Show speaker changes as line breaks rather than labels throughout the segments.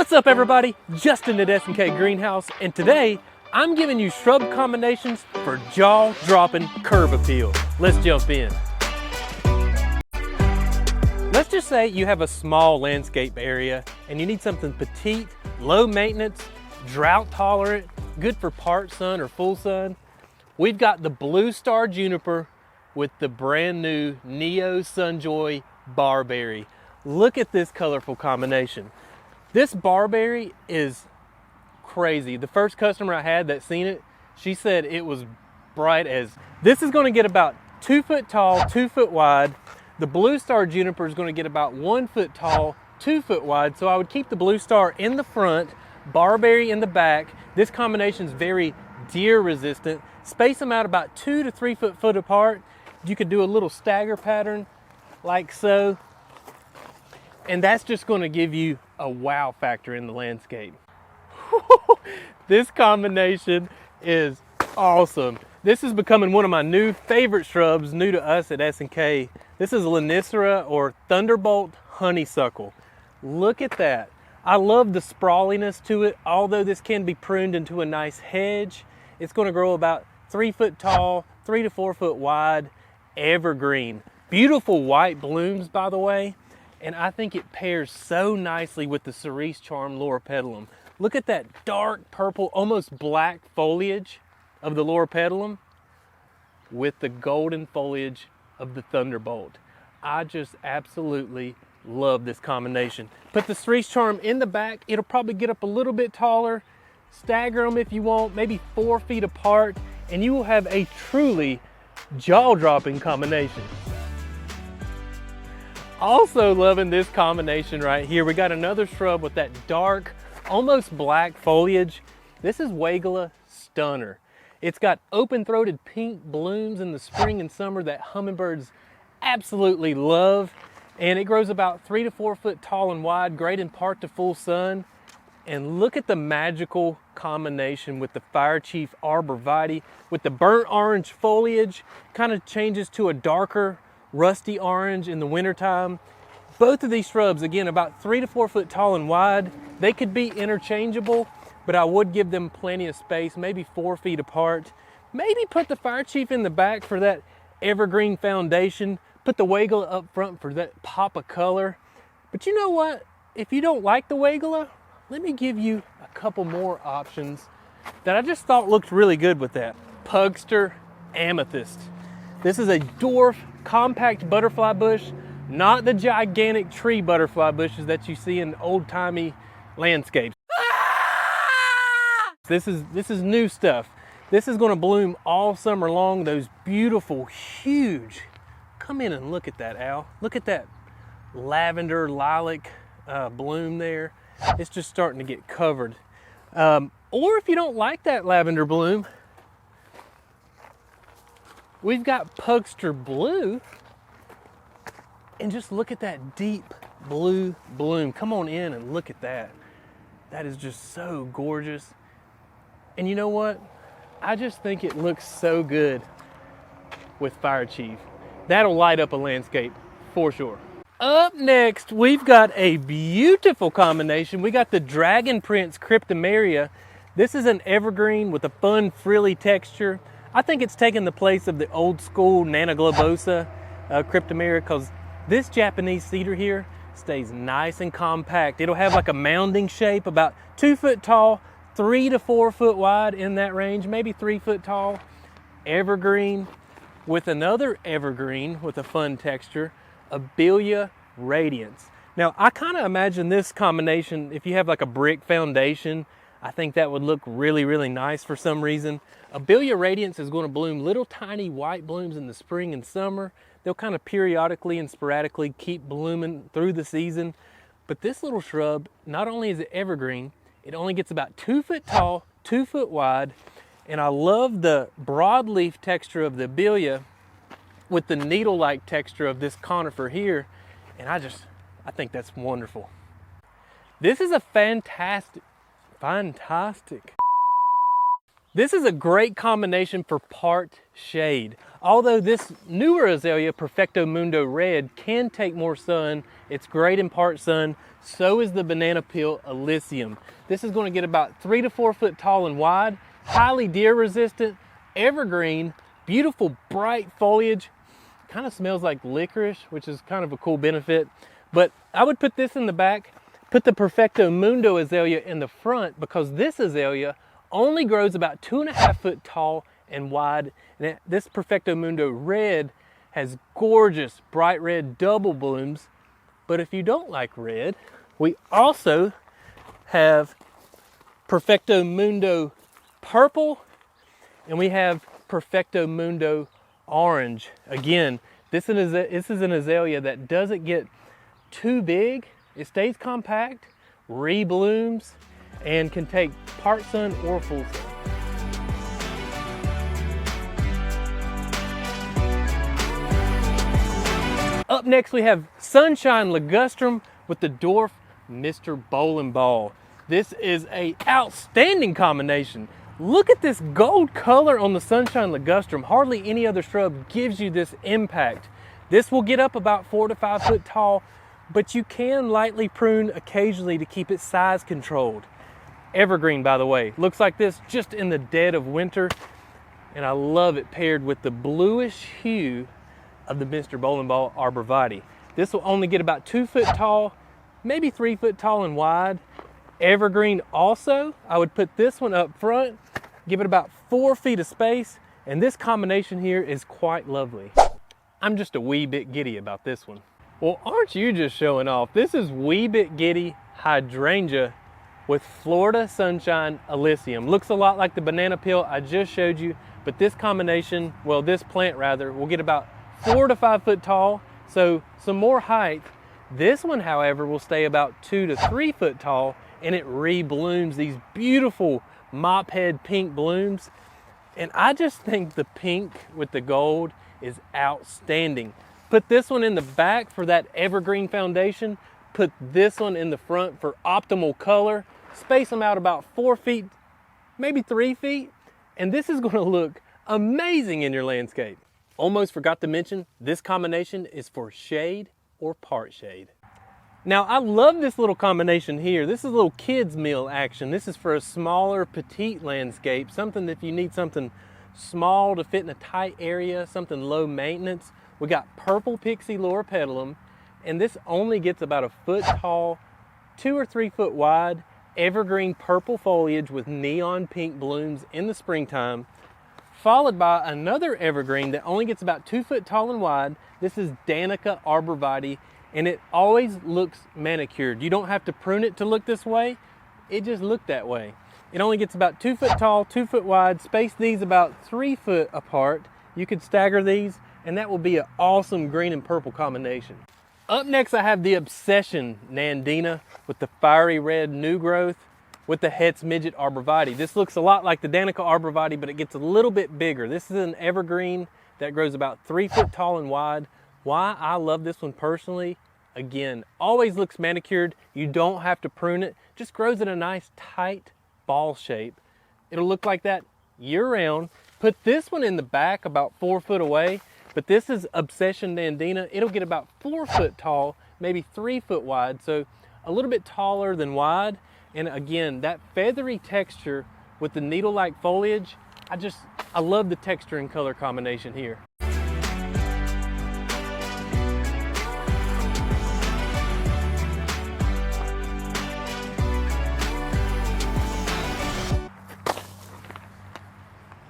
What's up everybody? Justin at S&K Greenhouse, and today I'm giving you shrub combinations for jaw-dropping curb appeal. Let's jump in. Let's just say you have a small landscape area and you need something petite, low maintenance, drought tolerant, good for part sun or full sun. We've got the Blue Star Juniper with the brand new Neo Sunjoy Barberry. Look at this colorful combination. This barberry is crazy. The first customer I had that seen it, she said it was bright as. This is gonna get about 2 foot tall, 2 foot wide. The Blue Star Juniper is gonna get about 1 foot tall, 2 foot wide. So I would keep the Blue Star in the front, barberry in the back. This combination is very deer resistant. Space them out about 2 to 3 foot apart. You could do a little stagger pattern like so. And that's just gonna give you a wow factor in the landscape. This combination is awesome. This is becoming one of my new favorite shrubs, new to us at S&K. This is Lonicera or Thunderbolt Honeysuckle. Look at that. I love the sprawliness to it. Although this can be pruned into a nice hedge, it's gonna grow about 3 foot tall, 3 to 4 foot wide, evergreen. Beautiful white blooms, by the way. And I think it pairs so nicely with the Cerise Charm Loropetalum. Look at that dark purple, almost black foliage of the Loropetalum with the golden foliage of the Thunderbolt. I just absolutely love this combination. Put the Cerise Charm in the back. It'll probably get up a little bit taller. Stagger them if you want, maybe 4 feet apart, and you will have a truly jaw-dropping combination. Also loving this combination right here. We got another shrub with that dark, almost black foliage. This is Weigela Stunner. It's got open-throated pink blooms in the spring and summer that hummingbirds absolutely love. And it grows about 3 to 4 foot tall and wide, great in part to full sun. And look at the magical combination with the Fire Chief Arborvitae, with the burnt orange foliage, kind of changes to a darker rusty orange in the wintertime. Both of these shrubs, again, about 3 to 4 foot tall and wide. They could be interchangeable, but I would give them plenty of space, maybe 4 feet apart. Maybe put the Fire Chief in the back for that evergreen foundation. Put the Weigela up front for that pop of color. But you know what? If you don't like the Weigela, let me give you a couple more options that I just thought looked really good with that. Pugster Amethyst. This is a dwarf compact butterfly bush, not the gigantic tree butterfly bushes that you see in old-timey landscapes. This is new stuff. This is going to bloom all summer long. Those beautiful, huge. Come in and look at that, Al. Look at that lavender lilac bloom there. It's just starting to get covered. Or if you don't like that lavender bloom, we've got Pugster Blue, and just look at that deep blue bloom. Come on in and look at that. That is just so gorgeous. And you know what? I just think it looks so good with Fire Chief. That'll light up a landscape for sure. Up next, we've got a beautiful combination. We got the Dragon Prince Cryptomeria. This is an evergreen with a fun frilly texture. I think it's taken the place of the old school Nana globosa Cryptomeria, because this Japanese cedar here stays nice and compact. It'll have like a mounding shape, about 2 foot tall, 3 to 4 foot wide in that range, maybe 3 foot tall. Evergreen with another evergreen with a fun texture, Abelia Radiance. Now I kind of imagine this combination, if you have like a brick foundation, I think that would look really, really nice for some reason. Abelia Radiance is going to bloom little tiny white blooms in the spring and summer. They'll kind of periodically and sporadically keep blooming through the season. But this little shrub, not only is it evergreen, it only gets about 2 foot tall, 2 foot wide. And I love the broadleaf texture of the Abelia with the needle-like texture of this conifer here. And I think that's wonderful. This is a fantastic. This is a great combination for part shade. Although this newer azalea, Perfecto Mundo Red, can take more sun, it's great in part sun, so is the banana peel Elysium. This is going to get about 3 to 4 foot tall and wide, highly deer resistant, evergreen, beautiful bright foliage. Kind of smells like licorice, which is kind of a cool benefit. But I would put this in the back, put the Perfecto Mundo azalea in the front, because this azalea only grows about 2.5 foot tall and wide. And this Perfecto Mundo Red has gorgeous bright red double blooms. But if you don't like red, we also have Perfecto Mundo Purple, and we have Perfecto Mundo Orange. Again, this is an azalea that doesn't get too big. It stays compact, reblooms, and can take part sun or full sun. Up next we have Sunshine Ligustrum with the dwarf Mr. Bowling Ball. This is an outstanding combination. Look at this gold color on the Sunshine Ligustrum. Hardly any other shrub gives you this impact. This will get up about 4 to 5 foot tall, but you can lightly prune occasionally to keep its size controlled. Evergreen, by the way, looks like this just in the dead of winter, and I love it paired with the bluish hue of the Mr. Bowling Ball arborvitae. This will only get about 2 foot tall, maybe 3 foot tall and wide. Evergreen also, I would put this one up front, give it about 4 feet of space, and this combination here is quite lovely. I'm just a wee bit giddy about this one. Well, aren't you just showing off? This is wee bit giddy hydrangea with Florida Sunshine Elysium. Looks a lot like the banana peel I just showed you, but this combination, well, this plant rather, will get about 4 to 5 foot tall, so some more height. This one, however, will stay about 2 to 3 foot tall, and it reblooms these beautiful mop head pink blooms. And I just think the pink with the gold is outstanding. Put this one in the back for that evergreen foundation. Put this one in the front for optimal color. Space them out about 4 feet, maybe 3 feet, and this is going to look amazing in your landscape. Almost forgot to mention, this combination is for shade or part shade. Now, I love this little combination here. This is a little kids meal action. This is for a smaller, petite landscape, something if you need something small to fit in a tight area, something low maintenance. We got purple pixie loropetalum, and this only gets about 1 foot tall, 2 or 3 foot wide, evergreen purple foliage with neon pink blooms in the springtime, followed by another evergreen that only gets about 2 foot tall and wide. This is Danica arborvitae, and it always looks manicured. You don't have to prune it to look this way. It just looked that way. It only gets about 2 foot tall, 2 foot wide. Space these about 3 foot apart. You could stagger these, and that will be an awesome green and purple combination. Up next, I have the Obsession Nandina with the fiery red new growth with the Hetz Midget arborvitae. This looks a lot like the Danica arborvitae, but it gets a little bit bigger. This is an evergreen that grows about 3 foot tall and wide. Why I love this one personally, again, always looks manicured. You don't have to prune it. Just grows in a nice tight ball shape. It'll look like that year round. Put this one in the back about 4 foot away, but this is Obsession Nandina. It'll get about 4 foot tall, maybe 3 foot wide, so a little bit taller than wide. And again, that feathery texture with the needle-like foliage, I love the texture and color combination here.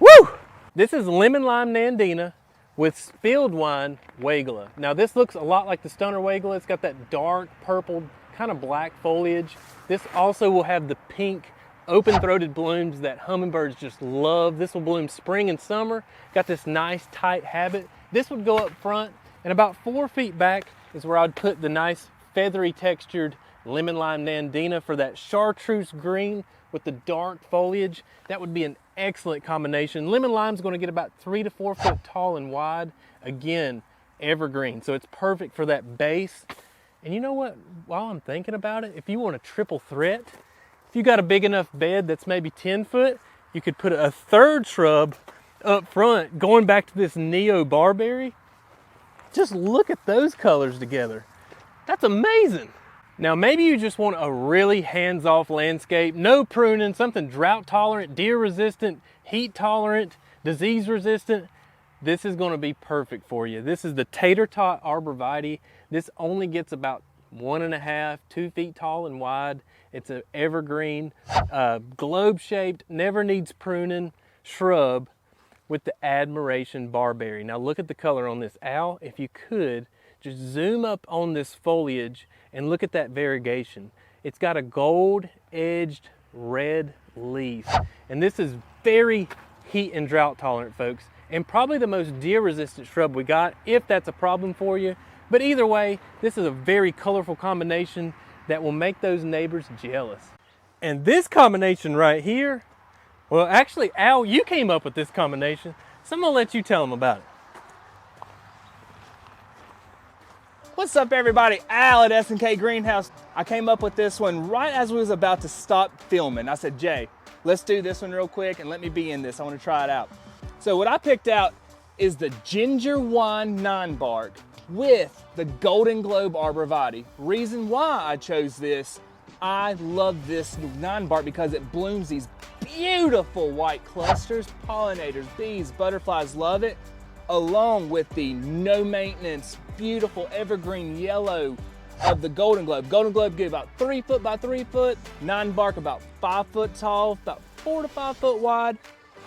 Woo! This is Lemon Lime Nandina with Field Wine Weigela. Now this looks a lot like the Stunner Weigela. It's got that dark purple, kind of black foliage. This also will have the pink open-throated blooms that hummingbirds just love. This will bloom spring and summer. Got this nice tight habit. This would go up front, and about 4 feet back is where I'd put the nice feathery textured Lemon Lime Nandina for that chartreuse green with the dark foliage. That would be an excellent combination. Lemon Lime's going to get about 3 to 4 foot tall and wide. Again, evergreen, so it's perfect for that base. And you know what, while I'm thinking about it, if you want a triple threat, if you got a big enough bed that's maybe 10 foot, you could put a third shrub up front, going back to this Neo barberry, just look at those colors together. That's amazing. Now maybe you just want a really hands-off landscape, no pruning, something drought tolerant, deer resistant, heat tolerant, disease resistant. This is going to be perfect for you. This is the Tater Tot Arborvitae. This only gets about 1.5, 2 feet tall and wide. It's an evergreen, globe shaped, never needs pruning shrub with the Admiration barberry. Now look at the color on this. Al, if you could, just zoom up on this foliage and look at that variegation. It's got a gold edged red leaf. And this is very heat and drought tolerant, folks, and probably the most deer resistant shrub we got, if that's a problem for you. But either way, this is a very colorful combination that will make those neighbors jealous. And this combination right here, well actually Al, you came up with this combination, so I'm gonna let you tell them about it.
What's up everybody, Al at S&K Greenhouse. I came up with this one right as we was about to stop filming. I said, Jay, let's do this one real quick and let me be in this. I want to try it out. So what I picked out is the Ginger Wine Ninebark with the Golden Globe Arborvitae. Reason why I chose this, I love this Ninebark because it blooms these beautiful white clusters. Pollinators, bees, butterflies love it, along with the no maintenance, beautiful evergreen yellow of the Golden Globe. Golden Globe get about 3 foot by 3 foot, Ninebark about 5 foot tall, about 4 to 5 foot wide.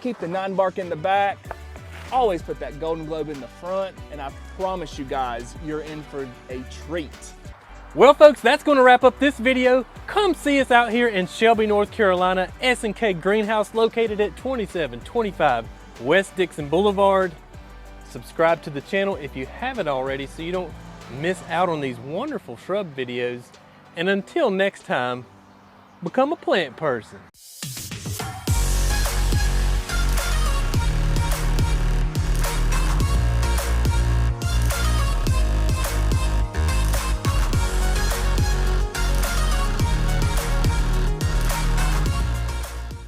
Keep the Ninebark in the back. Always put that Golden Globe in the front, and I promise you guys, you're in for a treat.
Well folks, that's going to wrap up this video. Come see us out here in Shelby, North Carolina, S&K Greenhouse, located at 2725 West Dixon Boulevard. Subscribe to the channel if you haven't already so you don't miss out on these wonderful shrub videos. And until next time, become a plant person.